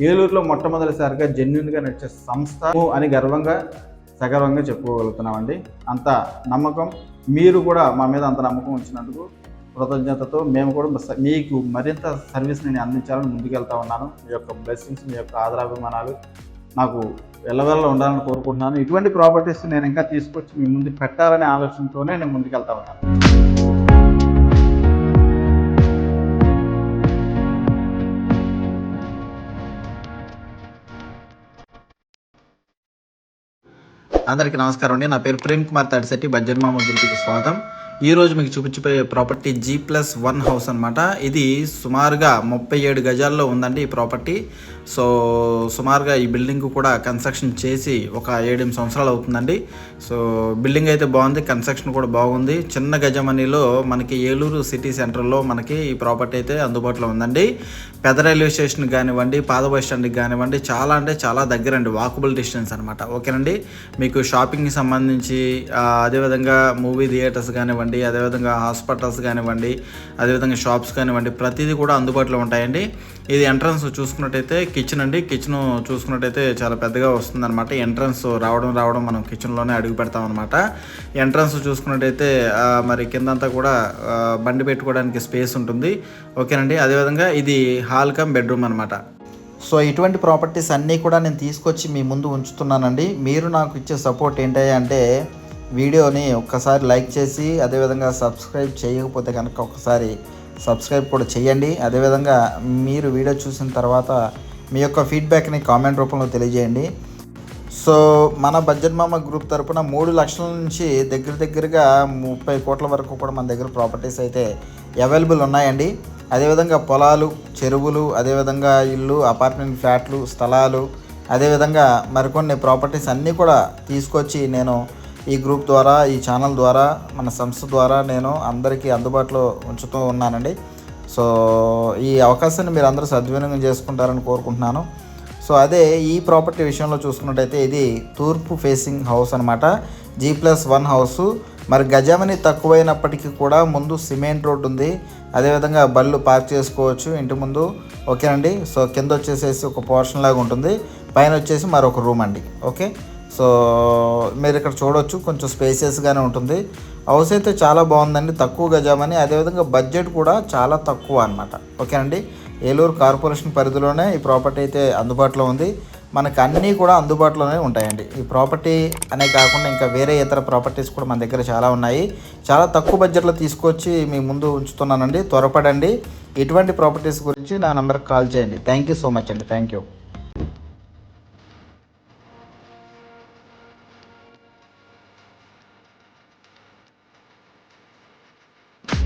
ఏలూరులో మొట్టమొదటిసారిగా జెన్యున్గా నడిచే సంస్థ అని సగర్వంగా చెప్పుకోగలుగుతున్నామండి. అంత నమ్మకం, మీరు కూడా మా మీద అంత నమ్మకం ఉంచినందుకు కృతజ్ఞతతో మేము కూడా మీకు మరింత సర్వీస్ నేను అందించాలని ముందుకెళ్తా ఉన్నాను. మీ యొక్క బ్లెస్సింగ్స్, మీ యొక్క ఆదరాభిమానాలు నాకు ఎల్లవెల్ల ఉండాలని కోరుకుంటున్నాను. ఇటువంటి ప్రాపర్టీస్ నేను ఇంకా తీసుకొచ్చి మీ ముందు పెట్టాలనే ఆలోచనతోనే నేను ముందుకెళ్తా ఉన్నాను. అందరికీ నమస్కారం అండి. నా పేరు ప్రేమ్ కుమార్ తాడిశెట్టి. బడ్జెట్ మామ గురికి స్వాగతం. ఈరోజు మీకు చూపించిపోయే ప్రాపర్టీ G+1 హౌస్ అనమాట. ఇది సుమారుగా 37 గజాల్లో ఉందండి ఈ ప్రాపర్టీ. సో సుమారుగా ఈ బిల్డింగ్ కూడా కన్స్ట్రక్షన్ చేసి ఒక 7-8 సంవత్సరాలు అవుతుందండి. సో బిల్డింగ్ అయితే బాగుంది, కన్స్ట్రక్షన్ కూడా బాగుంది. చిన్న గజమనీలో మనకి ఏలూరు సిటీ సెంటర్లో మనకి ఈ ప్రాపర్టీ అయితే అందుబాటులో ఉందండి. పెద్ద రైల్వే స్టేషన్ కానివ్వండి, పాత బస్ స్టాండ్కి కానివ్వండి, చాలా అంటే చాలా దగ్గరండి, వాకబుల్ డిస్టెన్స్ అనమాట. ఓకేనండి. మీకు షాపింగ్కి సంబంధించి అదేవిధంగా మూవీ థియేటర్స్ కానివ్వండి, అదేవిధంగా హాస్పిటల్స్ కానివ్వండి, అదేవిధంగా షాప్స్ కానివ్వండి, ప్రతిదీ కూడా అందుబాటులో ఉంటాయండి. ఇది ఎంట్రన్స్ చూసుకున్నట్టయితే కిచెన్ అండి. కిచెన్ చూసుకున్నట్టయితే చాలా పెద్దగా వస్తుందన్నమాట. ఎంట్రన్స్ రావడం మనం కిచెన్లోనే అడుగు పెడతాం అనమాట. ఎంట్రన్స్ చూసుకున్నట్టయితే మరి కిందంతా కూడా బండి పెట్టుకోవడానికి స్పేస్ ఉంటుంది. ఓకేనండి. అదేవిధంగా ఇది హాల్ కమ్ బెడ్రూమ్ అనమాట. సో ఇటువంటి ప్రాపర్టీస్ అన్నీ కూడా నేను తీసుకొచ్చి మీ ముందు ఉంచుతున్నానండి. మీరు నాకు ఇచ్చే సపోర్ట్ ఏంటంటే వీడియోని ఒక్కసారి లైక్ చేసి, అదేవిధంగా సబ్స్క్రైబ్ చేయకపోతే కనుక ఒక్కసారి సబ్స్క్రైబ్ కూడా చేయండి. అదేవిధంగా మీరు వీడియో చూసిన తర్వాత మీ యొక్క ఫీడ్బ్యాక్ని కామెంట్ రూపంలో తెలియజేయండి. సో మన బడ్జెట్ మామ గ్రూప్ తరపున 3 లక్షల నుంచి దగ్గరగా 30 కోట్ల వరకు కూడా మన దగ్గర ప్రాపర్టీస్ అయితే అవైలబుల్ ఉన్నాయండి. అదేవిధంగా పొలాలు, చెరువులు, అదేవిధంగా ఇల్లు, అపార్ట్మెంట్ ఫ్లాట్లు, స్థలాలు, అదేవిధంగా మరికొన్ని ప్రాపర్టీస్ అన్నీ కూడా తీసుకొచ్చి నేను ఈ గ్రూప్ ద్వారా, ఈ ఛానల్ ద్వారా, మన సంస్థ ద్వారా నేను అందరికీ అందుబాటులో ఉంచుతూ ఉన్నానండి. సో ఈ అవకాశాన్ని మీరు అందరూ సద్వినియోగం చేసుకుంటారని కోరుకుంటున్నాను. సో అదే ఈ ప్రాపర్టీ విషయంలో చూసుకున్నట్టయితే ఇది తూర్పు ఫేసింగ్ హౌస్ అనమాట. G+1 house. మరి గజమని తక్కువైనప్పటికీ కూడా ముందు సిమెంట్ రోడ్ ఉంది. అదేవిధంగా బళ్ళు పార్క్ చేసుకోవచ్చు ఇంటి ముందు. ఓకేనండి. సో కింద వచ్చేసేసి ఒక పోర్షన్ లాగా ఉంటుంది, పైన వచ్చేసి మరొక రూమ్ అండి. ఓకే. సో మీరు ఇక్కడ చూడవచ్చు, కొంచెం స్పేసియస్గానే ఉంటుంది. హౌస్ అయితే చాలా బాగుందండి, తక్కువ గజమని. అదేవిధంగా బడ్జెట్ కూడా చాలా తక్కువ అనమాట. ఓకేనండి. ఏలూరు కార్పొరేషన్ పరిధిలోనే ఈ ప్రాపర్టీ అయితే అందుబాటులో ఉంది. మనకు అన్నీ కూడా అందుబాటులోనే ఉంటాయండి. ఈ ప్రాపర్టీ అనే కాకుండా ఇంకా వేరే ఇతర ప్రాపర్టీస్ కూడా మన దగ్గర చాలా ఉన్నాయి. చాలా తక్కువ బడ్జెట్లో తీసుకొచ్చి మీ ముందు ఉంచుతున్నానండి. త్వరపడండి. ఇటువంటి ప్రాపర్టీస్ గురించి నా నెంబర్కి కాల్ చేయండి. థ్యాంక్ యూ సో మచ్ అండి. Thank you.